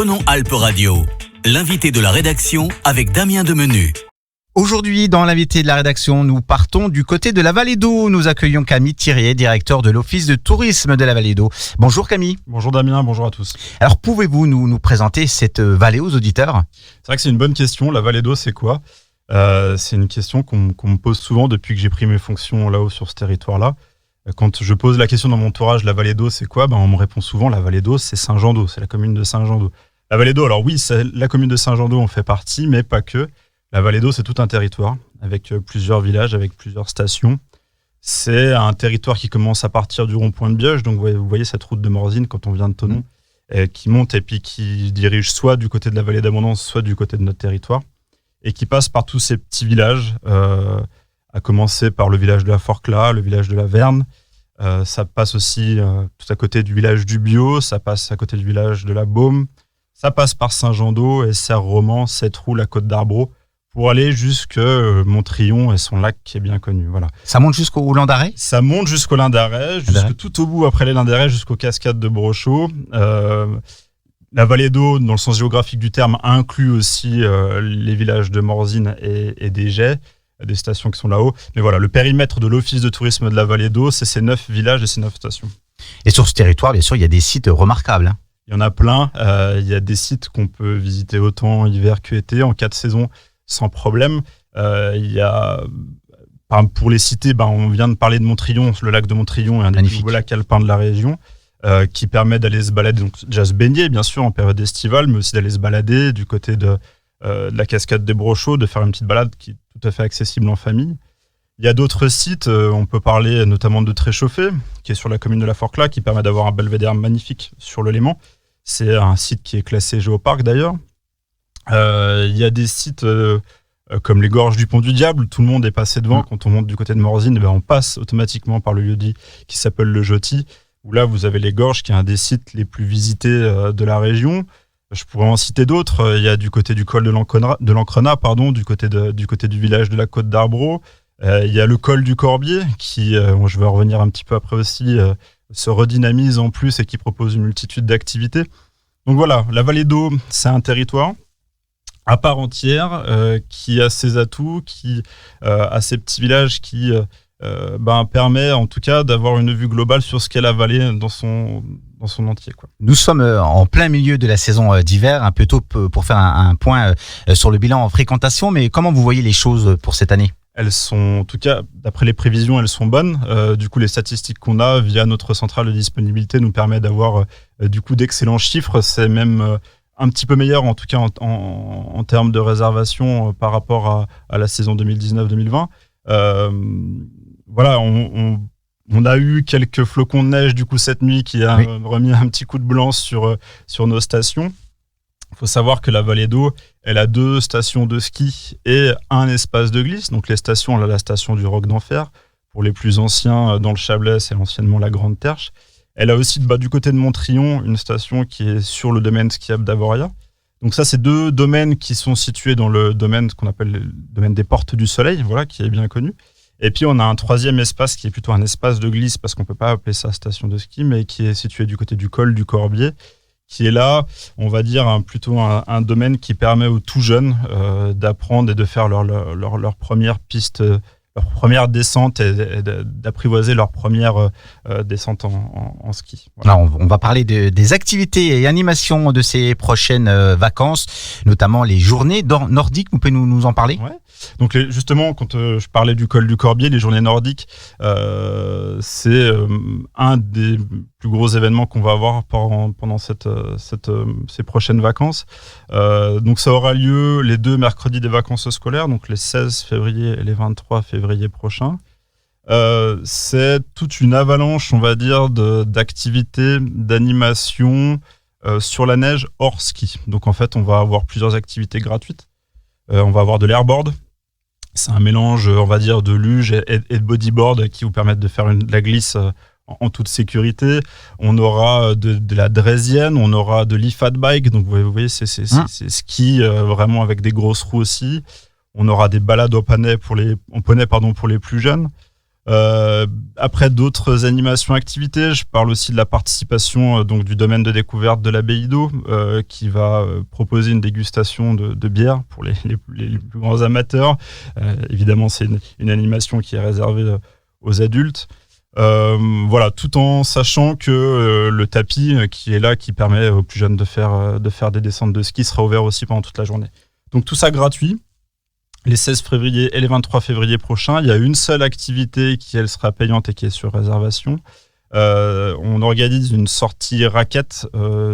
Thonon Alpes Radio, l'invité de la rédaction avec Damien Demenu. Aujourd'hui, dans l'invité de la rédaction, nous partons du côté de la Vallée d'Eau. Nous accueillons Camille Thirier, directeur de l'Office de tourisme de la Vallée d'Eau. Bonjour Camille. Bonjour Damien, bonjour à tous. Alors pouvez-vous nous présenter cette vallée aux auditeurs ? C'est vrai que c'est une bonne question. La Vallée d'Eau, c'est quoi ? C'est une question qu'on me pose souvent depuis que j'ai pris mes fonctions là-haut sur ce territoire-là. Quand je pose la question dans mon entourage, la Vallée d'Eau, c'est quoi ? On me répond souvent, la Vallée d'Eau, c'est Saint-Jean-d'Eau, c'est la commune de Saint-Jean-d'Eau. La Vallée d'Eau, alors oui, la commune de Saint-Jean-d'Eau en fait partie, mais pas que. La Vallée d'Eau, c'est tout un territoire, avec plusieurs villages, avec plusieurs stations. C'est un territoire qui commence à partir du rond-point de Bioche, donc vous voyez cette route de Morzine quand on vient de Thonon, qui monte et puis qui dirige soit du côté de la Vallée d'Abondance, soit du côté de notre territoire, et qui passe par tous ces petits villages, à commencer par le village de la Forclaz, le village de la Verne. Ça passe aussi tout à côté du village du Bio, ça passe à côté du village de la Baume, ça passe par Saint-Jean-d'Eau et Serre-Romand, Sept-Roux, la Côte d'Arbreau, pour aller jusque Montrion et son lac qui est bien connu. Voilà. Ça monte jusqu'au Landaret ? Ça monte jusqu'au Landaret, jusque tout au bout après les Landaret, jusqu'aux cascades de Brochot. La Vallée d'Eau, dans le sens géographique du terme, inclut aussi les villages de Morzine et d'Égey, des stations qui sont là-haut. Mais voilà, le périmètre de l'Office de tourisme de la Vallée d'Eau, c'est ces 9 villages et ces 9 stations. Et sur ce territoire, bien sûr, il y a des sites remarquables. Il y en a plein. Il y a des sites qu'on peut visiter autant hiver qu'été, en 4 saisons, sans problème. Il y a, pour les citer, on vient de parler de Montrion. Le lac de Montrion est un des plus beaux lacs alpins de la région, qui permet d'aller se balader, donc déjà se baigner, bien sûr, en période estivale, mais aussi d'aller se balader du côté de la cascade des Brochots, de faire une petite balade qui est tout à fait accessible en famille. Il y a d'autres sites, on peut parler notamment de Tréchauffé, qui est sur la commune de la Forclaz, qui permet d'avoir un belvédère magnifique sur le Léman. C'est un site qui est classé géoparc d'ailleurs. Il y a des sites comme les gorges du Pont du Diable, tout le monde est passé devant. Quand on monte du côté de Morzine, on passe automatiquement par le lieu-dit qui s'appelle le Joty, où là vous avez les gorges, qui est un des sites les plus visités de la région. Je pourrais en citer d'autres. Il y a du côté du col de l'Ancrenat, du côté du village de la Côte d'Arbreau. Il y a le col du Corbier, qui, je vais en revenir un petit peu après aussi, se redynamise en plus et qui propose une multitude d'activités. Donc voilà, la Vallée d'Eau, c'est un territoire à part entière, qui a ses atouts, qui a ses petits villages qui permet en tout cas d'avoir une vue globale sur ce qu'est la vallée dans son entier, quoi. Nous sommes en plein milieu de la saison d'hiver, un peu tôt pour faire un point sur le bilan en fréquentation, mais comment vous voyez les choses pour cette année ? Elles sont, en tout cas, d'après les prévisions, elles sont bonnes. Du coup, les statistiques qu'on a via notre centrale de disponibilité nous permettent d'avoir d'excellents chiffres. C'est même un petit peu meilleur, en tout cas en termes de réservation par rapport à la saison 2019-2020. Voilà, on a eu quelques flocons de neige du coup cette nuit qui a remis un petit coup de blanc sur nos stations. Il faut savoir que la Vallée d'Eau, elle a 2 stations de ski et un espace de glisse. Donc les stations, elle a la station du Roc d'Enfer. Pour les plus anciens, dans le Chablais, c'est anciennement la Grande Terche. Elle a aussi du côté de Montrion une station qui est sur le domaine skiable d'Avoria. Donc ça, c'est 2 domaines qui sont situés dans le domaine qu'on appelle le domaine des Portes du Soleil, voilà, qui est bien connu. Et puis on a un 3e espace qui est plutôt un espace de glisse, parce qu'on ne peut pas appeler ça station de ski, mais qui est situé du côté du col du Corbier, qui est là, on va dire, plutôt un domaine qui permet aux tout jeunes d'apprendre et de faire leur première piste, leur première descente et d'apprivoiser leur première descente en ski. Voilà. Alors, on va parler des activités et animations de ces prochaines vacances, notamment les journées nordiques. Vous pouvez nous en parler ? Ouais. Donc justement, quand je parlais du col du Corbier, les journées nordiques, c'est un des plus gros événements qu'on va avoir pendant ces prochaines vacances. Donc ça aura lieu les 2 mercredis des vacances scolaires, donc les 16 février et les 23 février prochains. C'est toute une avalanche, on va dire, d'activités, d'animations sur la neige hors ski. Donc en fait, on va avoir plusieurs activités gratuites. On va avoir de l'airboard. C'est un mélange, on va dire, de luge et de bodyboard qui vous permettent de faire de la glisse en toute sécurité. On aura de la draisienne, on aura de l'e-fat bike, donc vous voyez, c'est ski vraiment avec des grosses roues aussi. On aura des balades en poney pour les plus jeunes. Après d'autres animations, activités, je parle aussi de la participation donc du domaine de découverte de l'abbaye d'Eau qui va proposer une dégustation de bière pour les plus grands amateurs. Évidemment, c'est une animation qui est réservée aux adultes. Voilà, tout en sachant que le tapis qui est là, qui permet aux plus jeunes de faire des descentes de ski, sera ouvert aussi pendant toute la journée. Donc tout ça gratuit. Les 16 février et les 23 février prochains, il y a une seule activité qui, elle, sera payante et qui est sur réservation. On organise une sortie raquette,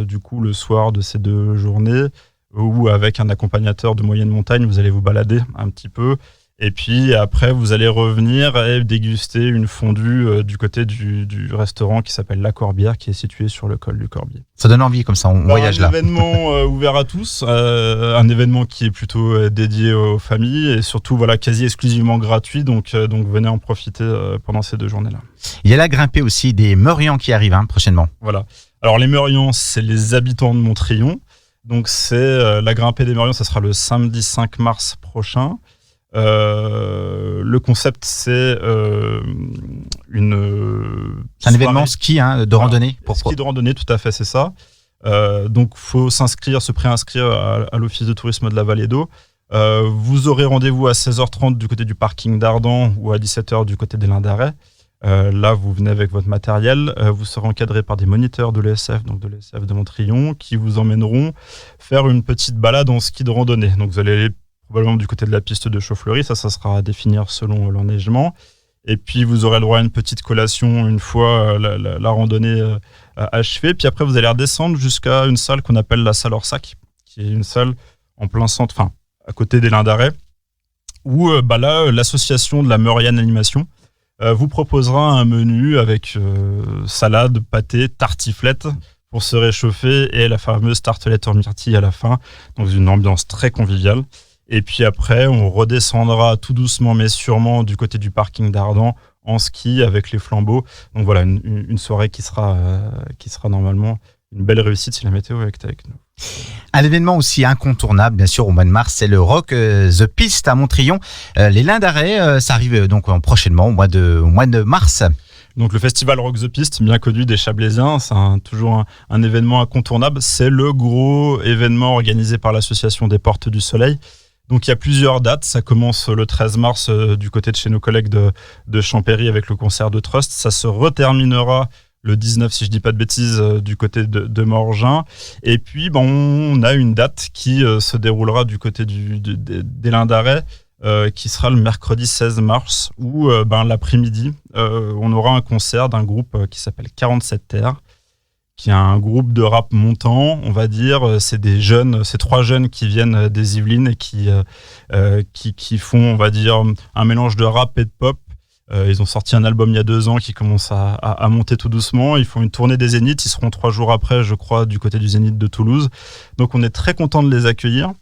du coup, le soir de ces 2 journées, où avec un accompagnateur de moyenne montagne, vous allez vous balader un petit peu. Et puis après, vous allez revenir et déguster une fondue du côté du restaurant qui s'appelle La Corbière, qui est situé sur le col du Corbier. Ça donne envie comme ça, on voyage là. Un événement ouvert à tous, un événement qui est plutôt dédié aux familles et surtout voilà, quasi exclusivement gratuit. Donc venez en profiter pendant ces 2 journées-là. Il y a la grimpée aussi des Meurians qui arrivent prochainement. Voilà. Alors les Meurians, c'est les habitants de Montrion. Donc c'est la grimpée des Meurians, ça sera le samedi 5 mars prochain. Le concept, c'est un événement ski de randonnée. Ski de randonnée, tout à fait, c'est ça. Donc, il faut se préinscrire à l'Office de tourisme de la Vallée d'Eau. Vous aurez rendez-vous à 16h30 du côté du parking d'Ardan ou à 17h du côté des Lins d'Arrêt. Là, vous venez avec votre matériel. Vous serez encadré par des moniteurs de l'ESF, donc de l'ESF de Montrion, qui vous emmèneront faire une petite balade en ski de randonnée. Donc, vous allez aller probablement du côté de la piste de Chauffleury, ça sera à définir selon l'enneigement. Et puis vous aurez le droit à une petite collation une fois la randonnée achevée. Puis après vous allez redescendre jusqu'à une salle qu'on appelle la salle Orsac, qui est une salle en plein centre, enfin à côté des Lins d'Arrêt, où là l'association de la Meuriane Animation vous proposera un menu avec salade, pâté, tartiflette pour se réchauffer et la fameuse tartelette en myrtille à la fin. Donc une ambiance très conviviale. Et puis après, on redescendra tout doucement mais sûrement du côté du parking d'Ardan en ski avec les flambeaux. Donc voilà, une soirée qui sera normalement une belle réussite si la météo est avec nous. Un événement aussi incontournable, bien sûr, au mois de mars, c'est le Rock The Piste à Montrion. Les Lins d'Arrêt, ça arrive donc prochainement, au mois de mars. Donc le festival Rock The Piste, bien connu des Chablaisiens, c'est toujours un événement incontournable. C'est le gros événement organisé par l'association des Portes du Soleil. Donc il y a plusieurs dates, ça commence le 13 mars du côté de chez nos collègues de Champéry avec le concert de Trust, ça se reterminera le 19 si je dis pas de bêtises du côté de Morgin, et puis on a une date qui se déroulera du côté des Lins d'Arrêt qui sera le mercredi 16 mars où l'après-midi on aura un concert d'un groupe qui s'appelle 47 Terres, qui est un groupe de rap montant, on va dire. C'est 3 jeunes qui viennent des Yvelines et qui font, on va dire, un mélange de rap et de pop. Ils ont sorti un album il y a 2 ans qui commence à monter tout doucement. Ils font une tournée des Zéniths. Ils seront 3 jours après, je crois, du côté du Zénith de Toulouse. Donc on est très content de les accueillir.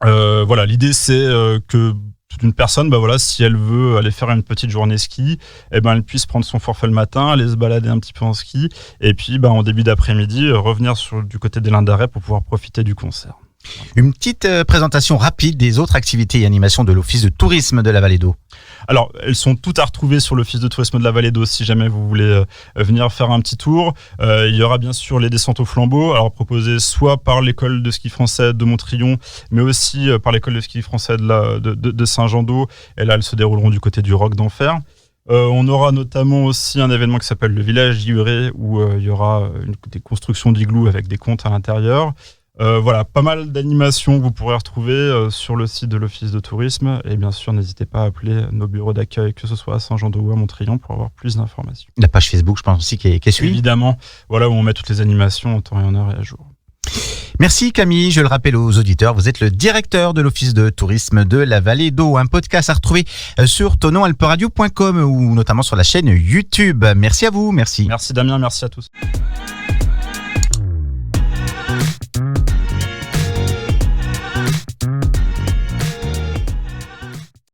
Voilà, l'idée c'est que toute une personne, si elle veut aller faire une petite journée ski, elle puisse prendre son forfait le matin, aller se balader un petit peu en ski, et puis en début d'après-midi, revenir du côté des Lins d'Arrêt pour pouvoir profiter du concert. Une petite présentation rapide des autres activités et animations de l'Office de tourisme de la Vallée d'Eau. Alors, elles sont toutes à retrouver sur l'Office de tourisme de la Vallée d'Eau si jamais vous voulez venir faire un petit tour. Il y aura bien sûr les descentes au flambeau, alors proposées soit par l'école de ski français de Montrion, mais aussi par l'école de ski français de Saint-Jean-d'Eau. Et là, elles se dérouleront du côté du Roc d'Enfer. On aura notamment aussi un événement qui s'appelle le Village Iuré, où il y aura des constructions d'iglous avec des contes à l'intérieur. Voilà, pas mal d'animations que vous pourrez retrouver sur le site de l'Office de tourisme. Et bien sûr, n'hésitez pas à appeler nos bureaux d'accueil, que ce soit à Saint-Jean-d'Eau ou à Montrion, pour avoir plus d'informations. La page Facebook, je pense aussi, qui est suivie. Évidemment, voilà, où on met toutes les animations en temps et en heure et à jour. Merci Camille, je le rappelle aux auditeurs, vous êtes le directeur de l'Office de tourisme de la Vallée d'Eau. Un podcast à retrouver sur tononalperadio.com ou notamment sur la chaîne YouTube. Merci à vous, merci. Merci Damien, merci à tous.